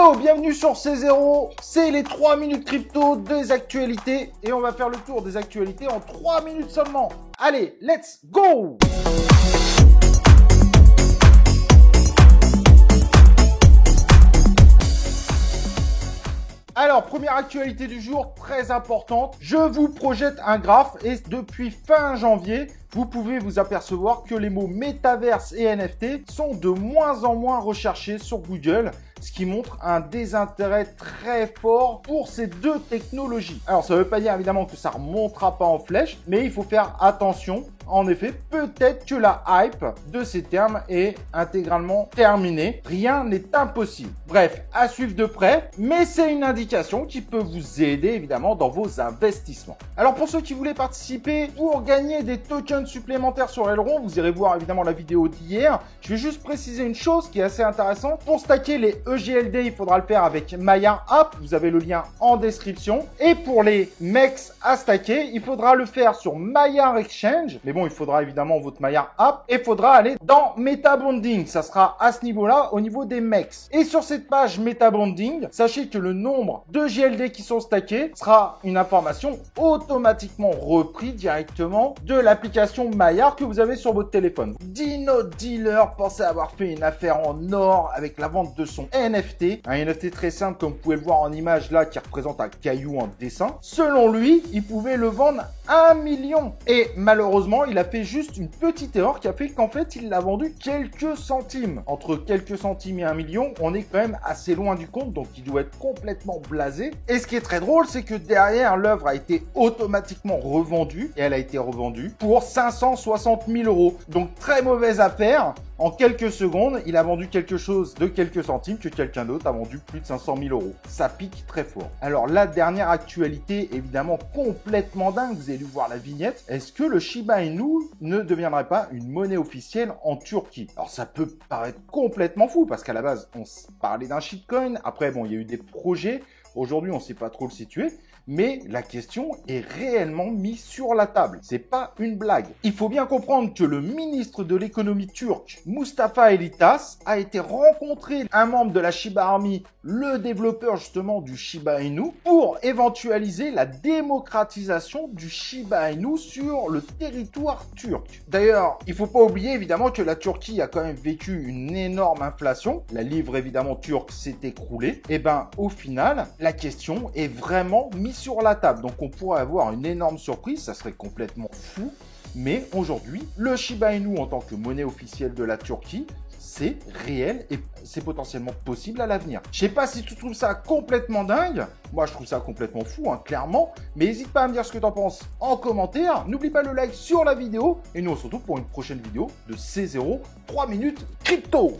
Yo, bienvenue sur C0, c'est les 3 minutes crypto des actualités et on va faire le tour des actualités en 3 minutes seulement. Allez, let's go! Alors, première actualité du jour, très importante. Je vous projette un graphe et depuis fin janvier, vous pouvez vous apercevoir que les mots métaverse et NFT sont de moins en moins recherchés sur Google, ce qui montre un désintérêt très fort pour ces deux technologies. Alors, ça ne veut pas dire évidemment que ça ne remontera pas en flèche, mais il faut faire attention. En effet, peut-être que la hype de ces termes est intégralement terminée. Rien n'est impossible. Bref, à suivre de près, mais c'est une indication qui peut vous aider évidemment dans vos investissements. Alors pour ceux qui voulaient participer pour gagner des tokens supplémentaires sur Aileron, vous irez voir évidemment la vidéo d'hier. Je vais juste préciser une chose qui est assez intéressante. Pour stacker les EGLD, il faudra le faire avec Maillard App. Vous avez le lien en description. Et pour les MEX à stacker, il faudra le faire sur Maillard Exchange. Mais bon, il faudra évidemment votre Maillard App et il faudra aller dans Metabonding. Ça sera à ce niveau-là, au niveau des MEX. Et sur cette page Metabonding, sachez que le nombre de GLD qui sont stackés sera une information automatiquement reprise directement de l'application Maillard que vous avez sur votre téléphone. Dino Dealer pensait avoir fait une affaire en or avec la vente de son NFT. Un NFT très simple comme vous pouvez le voir en image là qui représente un caillou en dessin. Selon lui, il pouvait le vendre 1 million. Et malheureusement, il a fait juste une petite erreur qui a fait qu'en fait, il l'a vendu quelques centimes. Entre quelques centimes et 1 million, on est quand même assez loin du compte, donc il doit être complètement blasé. Et ce qui est très drôle, c'est que derrière, l'œuvre a été automatiquement revendue, et elle a été revendue pour 560 000 €. Donc très mauvaise affaire. En quelques secondes, il a vendu quelque chose de quelques centimes que quelqu'un d'autre a vendu plus de 500 000 €. Ça pique très fort. Alors la dernière actualité, évidemment complètement dingue, vous avez dû voir la vignette. Est-ce que le Shiba Inu ne deviendrait pas une monnaie officielle en Turquie? Alors ça peut paraître complètement fou parce qu'à la base, on parlait d'un shitcoin. Après, bon, il y a eu des projets. Aujourd'hui, on ne sait pas trop le situer. Mais la question est réellement mise sur la table. C'est pas une blague. Il faut bien comprendre que le ministre de l'économie turc, Mustafa Elitas, a été rencontrer un membre de la Shiba Army, le développeur justement du Shiba Inu, pour éventualiser la démocratisation du Shiba Inu sur le territoire turc. D'ailleurs, il faut pas oublier évidemment que la Turquie a quand même vécu une énorme inflation. La livre évidemment turque s'est écroulée. Et ben au final, la question est vraiment mise sur la table. Donc on pourrait avoir une énorme surprise, ça serait complètement fou. Mais aujourd'hui, le Shiba Inu en tant que monnaie officielle de la Turquie, c'est réel et c'est potentiellement possible à l'avenir. Je sais pas si tu trouves ça complètement dingue. Moi, je trouve ça complètement fou, hein, clairement. Mais n'hésite pas à me dire ce que tu en penses en commentaire. N'oublie pas le like sur la vidéo. Et nous, on se retrouve pour une prochaine vidéo de C0 3 minutes crypto.